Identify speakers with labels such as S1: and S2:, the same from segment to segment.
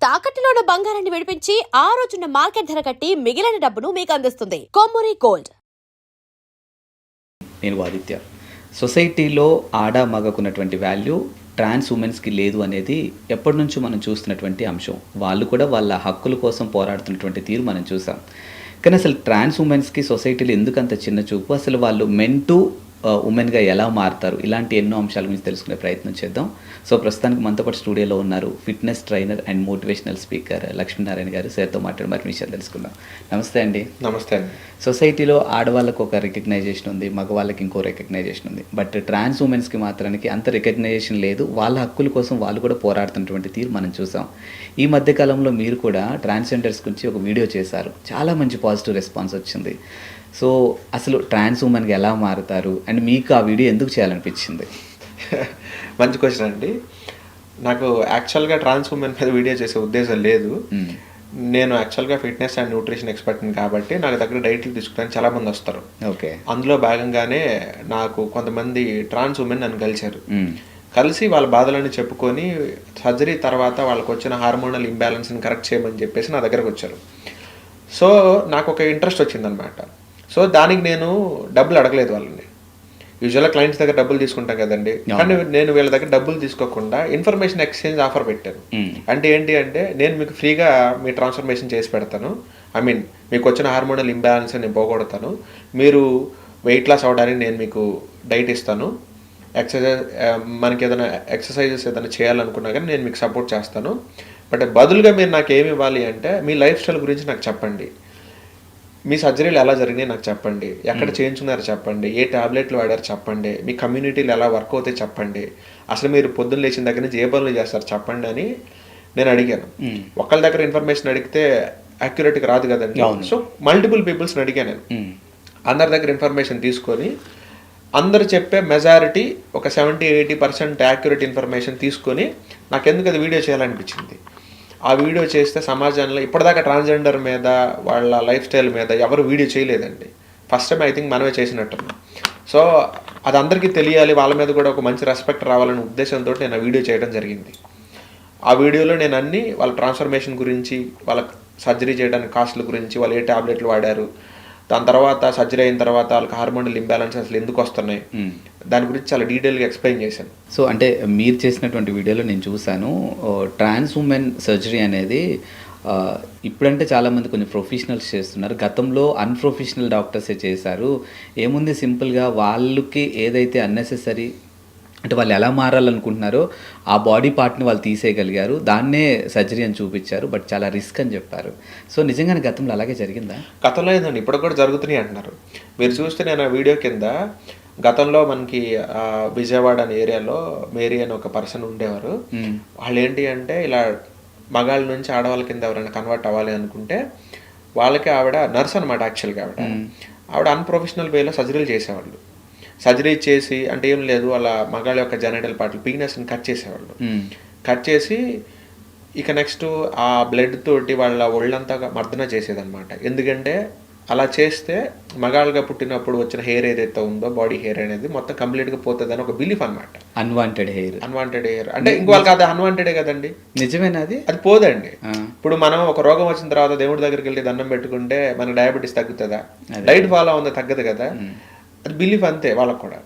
S1: తాకట్టులో ఉన్న బంగారాన్ని విడిపించి ఆ రోజున్న మార్కెట్ ధర కట్టి మిగిలిన డబ్బును మీకు అందిస్తుంది కొమ్మూరి గోల్డ్.
S2: నేను ఆదిత్య. సొసైటీలో ఆడ మగకున్నటువంటి వాల్యూ ట్రాన్స్ ఉమెన్స్కి లేదు అనేది ఎప్పటి నుంచో మనం చూస్తున్నటువంటి అంశం. వాళ్ళు కూడా వాళ్ళ హక్కుల కోసం పోరాడుతున్నటువంటి తీరు మనం చూసాం. కానీ అసలు ట్రాన్స్ ఉమెన్స్కి సొసైటీలో ఎందుకంత చిన్న చూపు, అసలు వాళ్ళు మెన్ టు ఉమెన్గా ఎలా మారుతారు, ఇలాంటి ఎన్నో అంశాల గురించి తెలుసుకునే ప్రయత్నం చేద్దాం. సో ప్రస్తుతానికి మనతో పాటు స్టూడియోలో ఉన్నారు fitness trainer and motivational speaker Lakshminarayana గారు. సార్తో మాట్లాడి మరి విషయాలు తెలుసుకుందాం. నమస్తే అండి.
S3: నమస్తే అండి.
S2: సొసైటీలో ఆడవాళ్ళకు ఒక రికగ్నైజేషన్ ఉంది, మగవాళ్ళకి ఇంకో రికగ్నైజేషన్ ఉంది. బట్ ట్రాన్స్ ఉమెన్స్కి మాత్రానికి అంత రికగ్నైజేషన్ లేదు. వాళ్ళ హక్కుల కోసం వాళ్ళు కూడా పోరాడుతున్నటువంటి తీరు మనం చూసాం. ఈ మధ్యకాలంలో మీరు కూడా ట్రాన్స్జెండర్స్ గురించి ఒక వీడియో చేశారు. చాలా మంచి పాజిటివ్ రెస్పాన్స్ వచ్చింది. సో అసలు ట్రాన్స్ ఉమెన్గా ఎలా మారుతారు అండ్ మీకు ఆ వీడియో ఎందుకు చేయాలనిపించింది?
S3: మంచి క్వశ్చన్ అండి. నాకు యాక్చువల్గా ట్రాన్స్ ఉమెన్ మీద వీడియో చేసే ఉద్దేశం లేదు. నేను యాక్చువల్గా ఫిట్నెస్ అండ్ న్యూట్రిషన్ ఎక్స్పర్ట్ని కాబట్టి నాకు దగ్గర డైట్లు తీసుకోవడానికి చాలామంది వస్తారు.
S2: ఓకే. అందులో
S3: భాగంగానే నాకు కొంతమంది ట్రాన్స్ ఉమెన్ నన్ను కలిసి వాళ్ళ బాధలన్నీ చెప్పుకొని సర్జరీ తర్వాత వాళ్ళకి వచ్చిన హార్మోనల్ ఇంబ్యాలెన్స్ని కరెక్ట్ చేయమని చెప్పేసి నా దగ్గరకు వచ్చారు. సో నాకు ఒక ఇంట్రెస్ట్ వచ్చిందనమాట. సో దానికి నేను డబ్బులు అడగలేదు వాళ్ళని. యూజువల్గా క్లయింట్స్ దగ్గర డబ్బులు తీసుకుంటాం కదండి, కానీ నేను వీళ్ళ దగ్గర డబ్బులు తీసుకోకుండా ఇన్ఫర్మేషన్ ఎక్స్చేంజ్ ఆఫర్ పెట్టాను. అంటే ఏంటి అంటే, నేను మీకు ఫ్రీగా మీ ట్రాన్స్ఫర్మేషన్ చేసి పెడతాను. మీకు వచ్చిన హార్మోనల్ ఇంబ్యాలెన్స్ నేను పోగొడతాను. మీరు వెయిట్ లాస్ అవ్వడానికి నేను మీకు డైట్ ఇస్తాను. మనకి ఏదైనా ఎక్సర్సైజెస్ ఏదైనా చేయాలనుకున్నా కానీ నేను మీకు సపోర్ట్ చేస్తాను. బట్ బదులుగా మీరు నాకు ఏమి ఇవ్వాలి అంటే, మీ లైఫ్ స్టైల్ గురించి నాకు చెప్పండి. మీ సర్జరీలు ఎలా జరిగినాయి నాకు చెప్పండి. ఎక్కడ చేయించుకున్నారో చెప్పండి. ఏ టాబ్లెట్లు వాడారు చెప్పండి. మీ కమ్యూనిటీలు ఎలా వర్క్ అవుతాయి చెప్పండి. అసలు మీరు పొద్దున్న లేచిన దగ్గర నుంచి ఏ పనులు చేస్తారు చెప్పండి అని నేను అడిగాను. ఒకళ్ళ దగ్గర ఇన్ఫర్మేషన్ అడిగితే యాక్యురేట్గా రాదు కదండి. సో మల్టిపుల్ పీపుల్స్ని అడిగాను నేను. అందరి దగ్గర ఇన్ఫర్మేషన్ తీసుకొని అందరు చెప్పే మెజారిటీ ఒక 70-80% యాక్యురేట్ ఇన్ఫర్మేషన్ తీసుకొని నాకు ఎందుకు అది వీడియో చేయాలనిపించింది. ఆ వీడియో చేస్తే సమాజంలో ఇప్పటిదాకా ట్రాన్స్జెండర్ మీద వాళ్ళ లైఫ్ స్టైల్ మీద ఎవరు వీడియో చేయలేదండి. ఫస్ట్ టైం ఐ థింక్ మనమే చేసినట్టున్నాం. సో అది అందరికీ తెలియాలి, వాళ్ళ మీద కూడా ఒక మంచి రెస్పెక్ట్ రావాలనే ఉద్దేశంతో నేను ఆ వీడియో చేయడం జరిగింది. ఆ వీడియోలో నేను అన్ని వాళ్ళ ట్రాన్స్ఫర్మేషన్ గురించి, వాళ్ళ సర్జరీ చేయడానికి కాస్ట్ల గురించి, వాళ్ళు ఏ టాబ్లెట్లు వాడారు, దాని తర్వాత సర్జరీ అయిన తర్వాత వాళ్ళకి హార్మోనల్ ఇంబ్యాలెన్స్ అసలు ఎందుకు వస్తున్నాయి, దాని గురించి చాలా డీటెయిల్గా ఎక్స్ప్లెయిన్ చేశాను.
S2: సో అంటే మీరు చేసినటువంటి వీడియోలో నేను చూశాను, ట్రాన్స్ ఉమెన్ సర్జరీ అనేది ఇప్పుడంటే చాలామంది కొంచెం ప్రొఫెషనల్స్ చేస్తున్నారు. గతంలో అన్ప్రొఫెషనల్ డాక్టర్సే చేశారు. ఏముంది, సింపుల్గా వాళ్ళకి ఏదైతే అన్నెసెసరీ అంటే వాళ్ళు ఎలా మారాలనుకుంటున్నారో ఆ బాడీ పార్ట్ని వాళ్ళు తీసేయగలిగారు. దాన్నే సర్జరీ అని చూపించారు. బట్ చాలా రిస్క్ అని చెప్పారు. సో నిజంగానే గతంలో అలాగే జరిగిందా?
S3: గతంలో ఏంటండి, ఇప్పుడు కూడా జరుగుతున్నాయి అంటున్నారు. మీరు చూస్తే నేను ఆ వీడియో కింద గతంలో మనకి విజయవాడ అనే ఏరియాలో మేరీ అని ఒక పర్సన్ ఉండేవారు. వాళ్ళు ఏంటి అంటే, ఇలా మగాళ్ళ నుంచి ఆడవాళ్ళ కింద ఎవరైనా కన్వర్ట్ అవ్వాలి అనుకుంటే వాళ్ళకి ఆవిడ నర్స్ అనమాట. యాక్చువల్గా ఆవిడ అన్ప్రొఫెషనల్ వేలో సర్జరీలు చేసేవాళ్ళు. సర్జరీ చేసి అంటే ఏం లేదు, వాళ్ళ మగాళ్ళ యొక్క జెనైటల్ పార్ట్లు పీనస్ని కట్ చేసేవాళ్ళు. కట్ చేసి ఇక నెక్స్ట్ ఆ బ్లడ్ తోటి వాళ్ళ ఒళ్ళంతా మర్దన చేసేదన్నమాట. ఎందుకంటే అలా చేస్తే మగాళ్ళగా పుట్టినప్పుడు వచ్చిన హెయిర్ ఏదైతే ఉందో, బాడీ హెయిర్ అనేది మొత్తం కంప్లీట్గా పోతుంది అని ఒక బిలీఫ్ అనమాట.
S2: అన్వాంటెడ్ హెయిర్
S3: అంటే ఇంకో వాళ్ళకి అది అన్వాంటెడే కదండి.
S2: నిజమేనా? అది
S3: పోదండి. ఇప్పుడు మనం ఒక రోగం వచ్చిన తర్వాత దేవుడి దగ్గరికి వెళ్ళి దండం పెట్టుకుంటే మనకి డయాబెటీస్ తగ్గుతుందా? డైట్ ఫాలో ఉందా? తగ్గదు కదా. అది బిలీఫ్ అంతే వాళ్ళకు కూడా.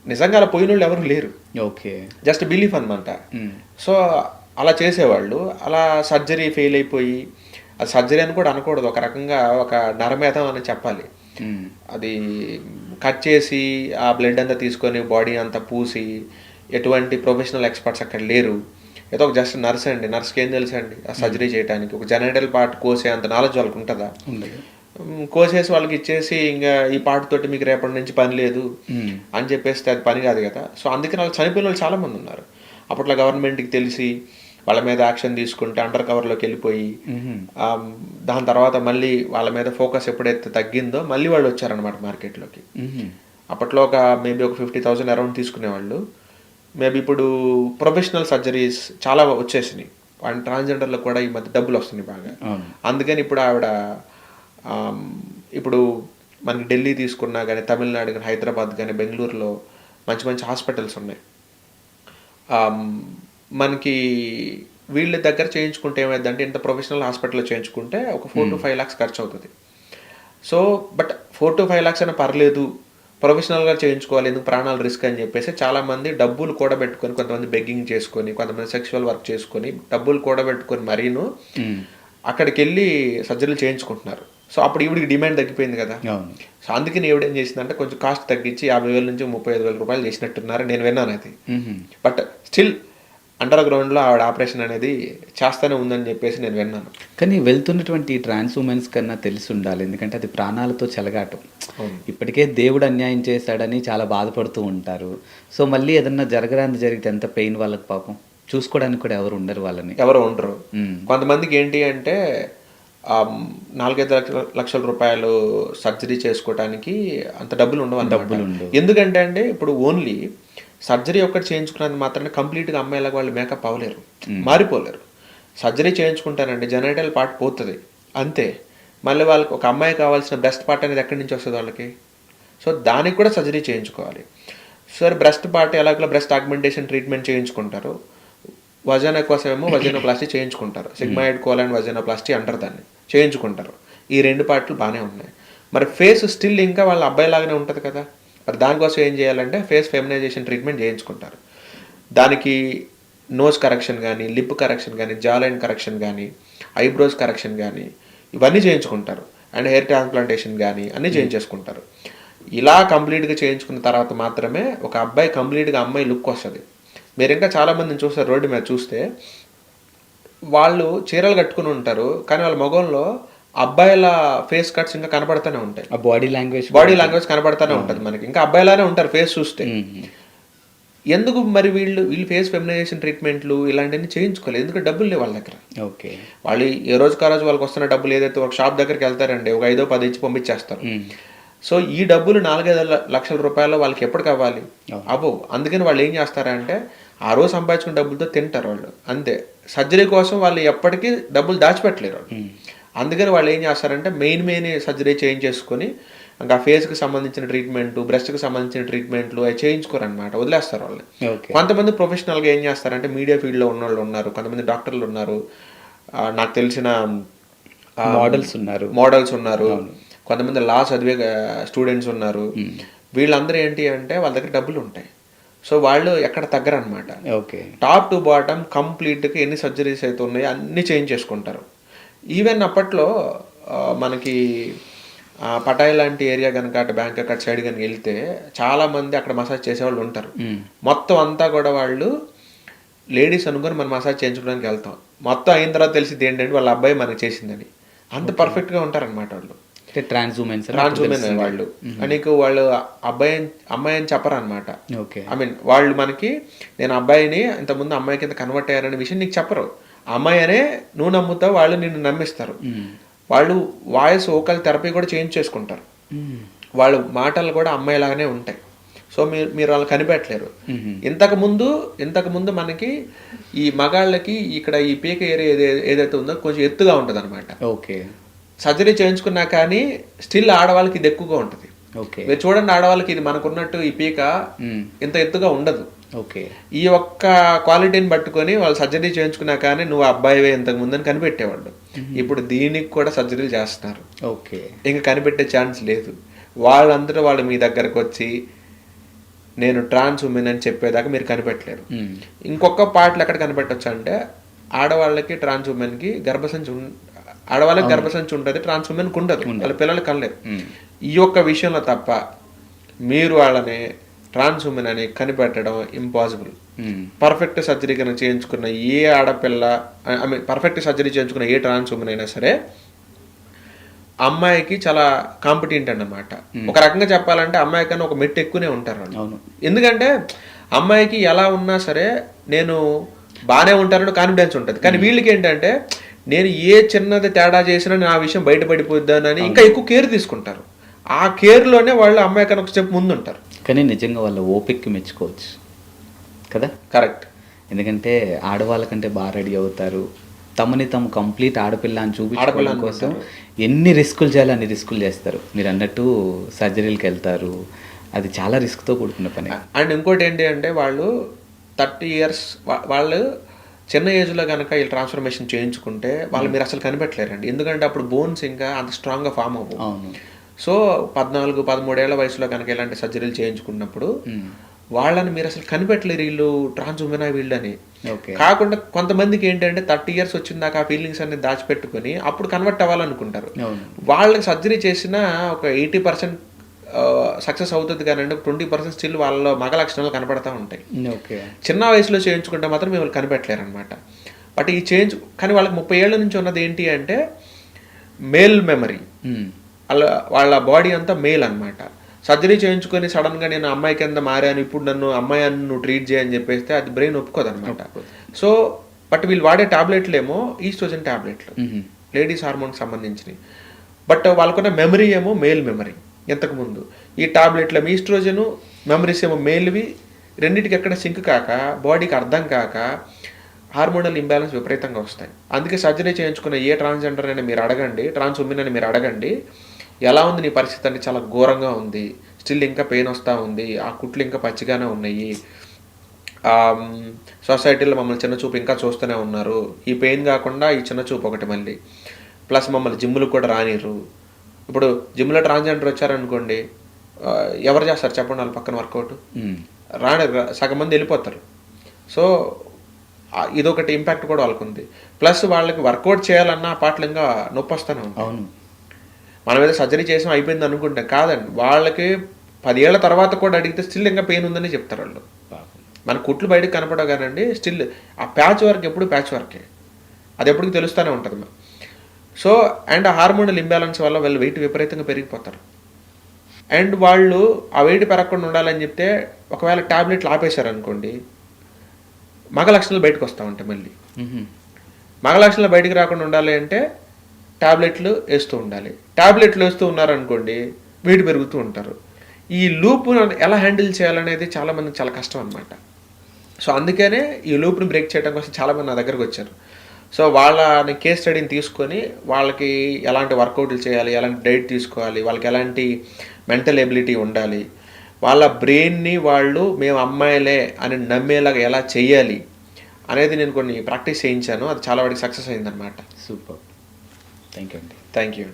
S3: నిజంగా అలా పోయిన వాళ్ళు ఎవరు లేరు.
S2: ఓకే,
S3: జస్ట్ బిలీఫ్ అనమాట. సో అలా చేసేవాళ్ళు. అలా సర్జరీ ఫెయిల్ అయిపోయి, అది సర్జరీ అని కూడా అనకూడదు, ఒక రకంగా ఒక నరమేధం అని చెప్పాలి. అది కట్ చేసి ఆ బ్లడ్ అంతా తీసుకొని బాడీ అంతా పూసి, ఎటువంటి ప్రొఫెషనల్ ఎక్స్పర్ట్స్ అక్కడ లేరు. ఏదో ఒక జస్ట్ నర్స్ అండి. నర్స్కి ఏం తెలుసు అండి ఆ సర్జరీ చేయడానికి? ఒక జెనైటల్ పార్ట్ కోసే అంత నాలెడ్జ్ వాళ్ళకి ఉంటుందా? కోసేసి వాళ్ళకి ఇచ్చేసి ఇంకా ఈ పార్ట్ తోటి మీకు రేపటి నుంచి పని లేదు అని చెప్పేస్తే అది పని కాదు కదా. సో అందుకని వాళ్ళు చనిపోయిన వాళ్ళు చాలామంది ఉన్నారు. అప్పట్లో గవర్నమెంట్కి తెలిసి వాళ్ళ మీద యాక్షన్ తీసుకుంటే అండర్ కవర్లోకి వెళ్ళిపోయి, దాని తర్వాత మళ్ళీ వాళ్ళ మీద ఫోకస్ ఎప్పుడైతే తగ్గిందో మళ్ళీ వాళ్ళు వచ్చారనమాట మార్కెట్లోకి. అప్పట్లో ఒక మేబీ ఒక 50,000 అరౌండ్ తీసుకునేవాళ్ళు. మేబీ ఇప్పుడు ప్రొఫెషనల్ సర్జరీస్ చాలా వచ్చేసినాయి. అండ్ ట్రాన్స్జెండర్లకు కూడా ఈ మధ్య డబ్బులు వస్తున్నాయి బాగా. అందుకని ఇప్పుడు ఆవిడ ఇప్పుడు మనకి ఢిల్లీ తీసుకున్నా కానీ, తమిళనాడు కానీ, హైదరాబాద్ కానీ, బెంగళూరులో మంచి మంచి హాస్పిటల్స్ ఉన్నాయి. మనకి వీళ్ళ దగ్గర చేయించుకుంటే ఏమైందంటే ఇంత ప్రొఫెషనల్ హాస్పిటల్లో చేయించుకుంటే ఒక 4 to 5 lakhs ఖర్చు అవుతుంది. సో బట్ 4 to 5 lakhs అయినా పర్లేదు, ప్రొఫెషనల్గా చేయించుకోవాలి, ఎందుకు ప్రాణాలు రిస్క్ అని చెప్పేసి చాలామంది డబ్బులు కూడబెట్టుకొని, కొంతమంది బెగ్గింగ్ చేసుకొని, కొంతమంది సెక్షువల్ వర్క్ చేసుకొని డబ్బులు కూడబెట్టుకొని మరీను అక్కడికి వెళ్ళి సర్జరీలు చేయించుకుంటున్నారు. సో అప్పుడు ఈవిడికి డిమాండ్ తగ్గిపోయింది కదా. సో అందుకని ఈవిడ ఏం చేసిందంటే కొంచెం కాస్ట్ తగ్గించి 50,000 నుంచి 35,000 రూపాయలు చేసినట్టున్నారు, నేను విన్నాను అది. బట్ స్టిల్ అండర్ గ్రౌండ్లో ఆవిడ ఆపరేషన్ అనేది చేస్తూనే ఉందని చెప్పేసి నేను విన్నాను.
S2: కానీ వెళ్తున్నటువంటి ట్రాన్స్ ఉమెన్స్ కన్నా తెలిసి ఉండాలి, ఎందుకంటే అది ప్రాణాలతో చెలగాటం. ఇప్పటికే దేవుడు అన్యాయం చేశాడని చాలా బాధపడుతూ ఉంటారు. సో మళ్ళీ ఏదన్నా జరగడానికి జరిగితే ఎంత పెయిన్ వాళ్ళకి, పాపం చూసుకోవడానికి కూడా ఎవరు ఉండరు, వాళ్ళని
S3: ఎవరు ఉండరు. కొంతమందికి ఏంటి అంటే 4-5 లక్షల రూపాయలు సర్జరీ చేసుకోవడానికి అంత డబ్బులు ఉండవు. ఎందుకంటే అంటే ఇప్పుడు ఓన్లీ సర్జరీ ఒక్కటి చేయించుకున్నది మాత్రమే కంప్లీట్గా అమ్మాయిలకు వాళ్ళు మేకప్ అవ్వలేరు, మారిపోలేరు. సర్జరీ చేయించుకుంటారండి, జెనైటల్ పార్ట్ పోతుంది అంతే. మళ్ళీ వాళ్ళకి ఒక అమ్మాయి కావాల్సిన బ్రెస్ట్ పార్ట్ అనేది ఎక్కడి నుంచి వస్తుంది వాళ్ళకి? సో దానికి కూడా సర్జరీ చేయించుకోవాలి. సరే బ్రెస్ట్ పార్ట్ ఎలాగో బ్రెస్ట్ ఆగ్మెంటేషన్ ట్రీట్మెంట్ చేయించుకుంటారు, వజన కోసమేమో వజనోప్లాస్టీ చేయించుకుంటారు, సిగ్మాయిడ్ కోలన్ వజనోప్లాస్టీ అంటారు, దాన్ని చేయించుకుంటారు. ఈ 2 పార్ట్లు బాగానే ఉన్నాయి. మరి ఫేస్ స్టిల్ ఇంకా వాళ్ళ అబ్బాయి లాగానే ఉంటుంది కదా. మరి దానికోసం ఏం చేయాలంటే ఫేస్ ఫెమినైజేషన్ ట్రీట్మెంట్ చేయించుకుంటారు. దానికి నోస్ కరెక్షన్ కానీ, లిప్ కరెక్షన్ కానీ, జా లైన్ కరెక్షన్ కానీ, ఐబ్రోస్ కరెక్షన్ కానీ ఇవన్నీ చేయించుకుంటారు. అండ్ హెయిర్ ట్రాన్స్ప్లాంటేషన్ కానీ అన్నీ చేయించేసుకుంటారు. ఇలా కంప్లీట్గా చేయించుకున్న తర్వాత మాత్రమే ఒక అబ్బాయి కంప్లీట్గా అమ్మాయి లుక్ వస్తుంది. మీరు ఇంకా చాలామందిని చూస్తారు, రోడ్డు మీద చూస్తే వాళ్ళు చీరలు కట్టుకుని ఉంటారు, కానీ వాళ్ళ మొగంలో అబ్బాయిల ఫేస్ కట్స్ ఇంకా కనపడుతూనే ఉంటాయి. బాడీ లాంగ్వేజ్ కనపడుతూనే ఉంటుంది మనకి, ఇంకా అబ్బాయిలానే ఉంటారు ఫేస్ చూస్తే. ఎందుకు మరి వీళ్ళు ఫేస్ ఫెమినైజేషన్ ట్రీట్మెంట్లు ఇలాంటివన్నీ చేయించుకోలేదు, ఎందుకంటే డబ్బులు లేవు వాళ్ళ దగ్గర.
S2: ఓకే,
S3: వాళ్ళు ఏ రోజుకి ఆ రోజు వాళ్ళకి వస్తున్న డబ్బులు ఏదైతే ఒక షాప్ దగ్గరికి వెళ్తారండి, ఒక 5-10 ఇచ్చి పంపించేస్తారు. సో ఈ డబ్బులు 4-5 లక్షల రూపాయలు వాళ్ళకి ఎప్పుడు కావాలి? అవ్వవు. అందుకని వాళ్ళు ఏం చేస్తారంటే ఆ రోజు సంపాదించుకున్న డబ్బులతో తింటారు వాళ్ళు, అంతే. సర్జరీ కోసం వాళ్ళు ఎప్పటికీ డబ్బులు దాచిపెట్టలేరు వాళ్ళు. అందుకని వాళ్ళు ఏం చేస్తారంటే మెయిన్ సర్జరీ చేయించేసుకొని ఇంకా ఫేస్కి సంబంధించిన ట్రీట్మెంట్, బ్రెస్ట్కి సంబంధించిన ట్రీట్మెంట్లు అవి చేయించుకోరు అనమాట, వదిలేస్తారు వాళ్ళని. కొంతమంది ప్రొఫెషనల్గా ఏం చేస్తారంటే మీడియా ఫీల్డ్లో ఉన్న వాళ్ళు ఉన్నారు, కొంతమంది డాక్టర్లు ఉన్నారు, నాకు తెలిసిన మోడల్స్ ఉన్నారు, కొంతమంది లా చదివే స్టూడెంట్స్ ఉన్నారు. వీళ్ళందరూ ఏంటి అంటే వాళ్ళ దగ్గర డబ్బులు ఉంటాయి, సో వాళ్ళు ఎక్కడ తగ్గరు అనమాట. టాప్ టు బాటమ్ కంప్లీట్గా ఎన్ని సర్జరీస్ అయితే ఉన్నాయో అన్నీ చేయించేసుకుంటారు. ఈవెన్ అప్పట్లో మనకి పటాయి లాంటి ఏరియా కనుక అటు బ్యాంకాక్ అటు సైడ్ కనుక వెళ్తే చాలామంది అక్కడ మసాజ్ చేసేవాళ్ళు ఉంటారు. మొత్తం అంతా కూడా వాళ్ళు లేడీస్ అనుకొని మనం మసాజ్ చేయించుకోవడానికి వెళ్తాం. మొత్తం అయిన తర్వాత తెలిసింది ఏంటంటే వాళ్ళ అబ్బాయి మనకి చేసిందని. అంత పర్ఫెక్ట్గా ఉంటారనమాట వాళ్ళు.
S2: ట్రాన్స్ ఉమెన్
S3: వాళ్ళు నీకు వాళ్ళు అమ్మాయి అని చెప్పరు అనమాట. ఐ మీన్ వాళ్ళు మనకి నేను అబ్బాయిని ఇంతకుముందు అమ్మాయి కింద కన్వర్ట్ అయ్యారనే విషయం నీకు చెప్పరు. అమ్మాయి అనే నువ్వు నమ్ముతావు, వాళ్ళు నిన్ను నమ్మిస్తారు. వాళ్ళు వాయిస్ వోకల్ థెరపీ కూడా చేంజ్ చేసుకుంటారు, వాళ్ళ మాటలు కూడా అమ్మాయిలాగానే ఉంటాయి. సో మీరు వాళ్ళు కనిపెట్టలేరు. ఇంతకు ముందు మనకి ఈ మగాళ్ళకి ఇక్కడ ఈ పీక ఏరియా ఏదైతే ఉందో కొంచెం ఎత్తుగా ఉంటుంది అనమాట. సర్జరీ చేయించుకున్నా కానీ స్టిల్ ఆడవాళ్ళకి ఇది ఎక్కువగా ఉంటుంది. మీరు చూడండి, ఆడవాళ్ళకి ఇది మనకున్నట్టు ఈ పీక ఇంత ఎత్తుగా ఉండదు. ఈ ఒక్క క్వాలిటీని పట్టుకొని వాళ్ళు సర్జరీ చేయించుకున్నా కానీ నువ్వు అబ్బాయివే ఇంతకు ముందని కనిపెట్టేవాళ్ళు. ఇప్పుడు దీనికి కూడా సర్జరీలు చేస్తున్నారు, ఇంకా కనిపెట్టే ఛాన్స్ లేదు. వాళ్ళందరూ వాళ్ళు మీ దగ్గరకు వచ్చి నేను ట్రాన్స్ ఉమెన్ అని చెప్పేదాకా మీరు కనిపెట్టలేరు. ఇంకొక పాటలు ఎక్కడ కనిపెట్టచ్చు అంటే ఆడవాళ్ళకి ట్రాన్స్ ఉమెన్కి ఆడవాళ్ళకి గర్భసంచి ఉంటుంది, ట్రాన్స్ ఉమెన్కి ఉండదు, వాళ్ళ పిల్లలకి కనలేరు. ఈ ఒక్క విషయంలో తప్ప మీరు వాళ్ళని ట్రాన్స్ ఉమెన్ అని కనిపెట్టడం ఇంపాసిబుల్. పర్ఫెక్ట్ సర్జరీ కనుక చేయించుకున్న ఏ ఆడపిల్ల, ఐ మీన్ పర్ఫెక్ట్ సర్జరీ చేయించుకున్న ఏ ట్రాన్స్ ఉమెన్ అయినా సరే అమ్మాయికి చాలా కాంపిటెంట్ అన్నమాట. ఒక రకంగా చెప్పాలంటే అమ్మాయి కన్నా ఒక మెట్టు ఎక్కువనే ఉంటారు వాళ్ళు. ఎందుకంటే అమ్మాయికి ఎలా ఉన్నా సరే నేను బాగానే ఉంటానని కాన్ఫిడెన్స్ ఉంటుంది, కానీ వీళ్ళకి ఏంటంటే నేను ఏ చిన్నది తేడా చేసినా నా విషయం బయటపడిపోద్దానని ఇంకా ఎక్కువ కేర్ తీసుకుంటారు. ఆ కేర్లోనే వాళ్ళు అమ్మాయి కన్నా ఒక స్టెప్ ముందు ఉంటారు.
S2: కానీ నిజంగా వాళ్ళ ఓపిక్కి మెచ్చుకోవచ్చు కదా.
S3: కరెక్ట్.
S2: ఎందుకంటే ఆడవాళ్ళకంటే బాగా రెడీ అవుతారు, తమని తాము కంప్లీట్ ఆడపిల్ల అని చూపించుకోవడం కోసం ఎన్ని రిస్కులు చేయాలో అన్ని రిస్కులు చేస్తారు. మీరు అన్నట్టు సర్జరీలకు వెళ్తారు, అది చాలా రిస్క్తో కూడుకున్న పని.
S3: అండ్ ఇంకోటి ఏంటి అంటే వాళ్ళు 30 years వాళ్ళు చిన్న ఏజ్లో కనుక ఈ ట్రాన్స్ఫర్మేషన్ చేయించుకుంటే వాళ్ళు మీరు అసలు కనిపెట్టలేరండి. ఎందుకంటే అప్పుడు బోన్స్ ఇంకా అంత స్ట్రాంగ్గా ఫామ్ అవ్వవు.
S2: అవును.
S3: సో 14-13 ఏళ్ల వయసులో కనుక ఇలాంటి సర్జరీలు చేయించుకున్నప్పుడు వాళ్ళని మీరు అసలు కనిపెట్టలేరు, వీళ్ళు ట్రాన్స్ ఉమెనా వీళ్ళని.
S2: ఓకే.
S3: కాకుండా కొంతమందికి ఏంటంటే 30 years వచ్చిన దాకా ఆ ఫీలింగ్స్ అన్ని దాచిపెట్టుకొని అప్పుడు కన్వర్ట్ అవ్వాలనుకుంటారు.
S2: అవును.
S3: వాళ్ళకి సర్జరీ చేసిన ఒక 80% సక్సెస్ అవుతుంది కానీ 20% స్టిల్ వాళ్ళలో మగ లక్షణాలు కనపడతా ఉంటాయి.
S2: ఓకే.
S3: చిన్న వయసులో చేయించుకుంటే మాత్రం మిమ్మల్ని కనిపెట్టలేరు అనమాట. బట్ ఈ చేంజ్ కానీ వాళ్ళకి 30 ఏళ్ల నుంచి ఉన్నది ఏంటి అంటే మేల్ మెమరీ, వాళ్ళ బాడీ అంతా మేల్ అనమాట. సర్జరీ చేయించుకొని సడన్గా నేను అమ్మాయి కింద మారాను, ఇప్పుడు నన్ను అమ్మాయి అని నువ్వు ట్రీట్ చేయని చెప్పేస్తే అది బ్రెయిన్ ఒప్పుకోదనమాట. సో బట్ వీళ్ళు వాడే టాబ్లెట్లు ఏమో ఈస్ట్రోజన్ టాబ్లెట్లు, లేడీస్ హార్మోన్కి సంబంధించినవి. బట్ వాళ్ళకున్న మెమరీ ఏమో మేల్ మెమరీ ఇంతకుముందు. ఈ టాబ్లెట్ల ఈస్ట్రోజను మెమరీస్ ఏమో మేల్వి, రెండింటికి ఎక్కడ సింక్ కాక బాడీకి అర్థం కాక హార్మోనల్ ఇంబ్యాలెన్స్ విపరీతంగా వస్తాయి. అందుకే సర్జరీ చేయించుకున్న ఏ ట్రాన్స్జెండర్ అయినా మీరు అడగండి, ట్రాన్స్ ఉమెన్ అని మీరు అడగండి, ఎలా ఉంది నీ పరిస్థితి అంటే చాలా ఘోరంగా ఉంది, స్టిల్ ఇంకా పెయిన్ వస్తూ ఉంది, ఆ కుట్లు ఇంకా పచ్చిగానే ఉన్నాయి, సొసైటీలో మమ్మల్ని చిన్న చూపు ఇంకా చూస్తూనే ఉన్నారు, ఈ పెయిన్ కాకుండా ఈ చిన్న చూపు ఒకటి మళ్ళీ ప్లస్ మమ్మల్ని జిమ్లకు కూడా రానిరు. ఇప్పుడు జిమ్లో ట్రాన్స్జెండర్ వచ్చారనుకోండి, ఎవరు చేస్తారు చెప్పండి వాళ్ళ పక్కన వర్కౌట్? సగం మంది వెళ్ళిపోతారు. సో ఇదొకటి ఇంపాక్ట్ కూడా వాళ్ళకు ఉంది. ప్లస్ వాళ్ళకి వర్కౌట్ చేయాలన్నా ఆ పాటలు ఇంకా నొప్పి వస్తూనే ఉంది.
S2: అవును.
S3: మనం ఏదో సర్జరీ చేసాం అయిపోయింది అనుకుంటాం, కాదండి. వాళ్ళకి 10 ఏళ్ల తర్వాత కూడా అడిగితే స్టిల్ ఇంకా పెయిన్ ఉందని చెప్తారు వాళ్ళు. మన కుట్లు బయటకు కనపడవు కానండి, స్టిల్ ఆ ప్యాచ్ వర్క్ ఎప్పుడు ప్యాచ్ వర్కే, అది ఎప్పటికి తెలుస్తూనే ఉంటుంది. సో అండ్ ఆ హార్మోనల్ ఇంబ్యాలెన్స్ వల్ల వాళ్ళు వెయిట్ విపరీతంగా పెరిగిపోతారు. అండ్ వాళ్ళు ఆ వెయిట్ పెరగకుండా ఉండాలని చెప్తే ఒకవేళ ట్యాబ్లెట్లు ఆపేశారనుకోండి, మగ లక్షణాలు బయటకు వస్తూ ఉంటాయి. మళ్ళీ మగ లక్షణాలు బయటకు రాకుండా ఉండాలి అంటే ట్యాబ్లెట్లు వేస్తూ ఉండాలి. ట్యాబ్లెట్లు వేస్తూ ఉన్నారనుకోండి వెయిట్ పెరుగుతూ ఉంటారు. ఈ లూప్ను ఎలా హ్యాండిల్ చేయాలనేది చాలామందికి చాలా కష్టం అనమాట. సో అందుకనే ఈ లూప్ని బ్రేక్ చేయడం కోసం చాలామంది నా దగ్గరకు వచ్చారు. సో వాళ్ళని కేస్ స్టడీని తీసుకొని వాళ్ళకి ఎలాంటి వర్కౌట్లు చేయాలి, ఎలాంటి డైట్ తీసుకోవాలి, వాళ్ళకి ఎలాంటి మెంటల్ ఎబిలిటీ ఉండాలి, వాళ్ళ బ్రెయిన్ని వాళ్ళు మేము అమ్మాయిలే అని నమ్మేలాగా ఎలా చెయ్యాలి అనేది నేను కొన్ని ప్రాక్టీస్ చేయించాను. అది చాలా వాడికి సక్సెస్ అయిందనమాట.
S2: సూపర్. థ్యాంక్ యూ అండి.
S3: Thank you.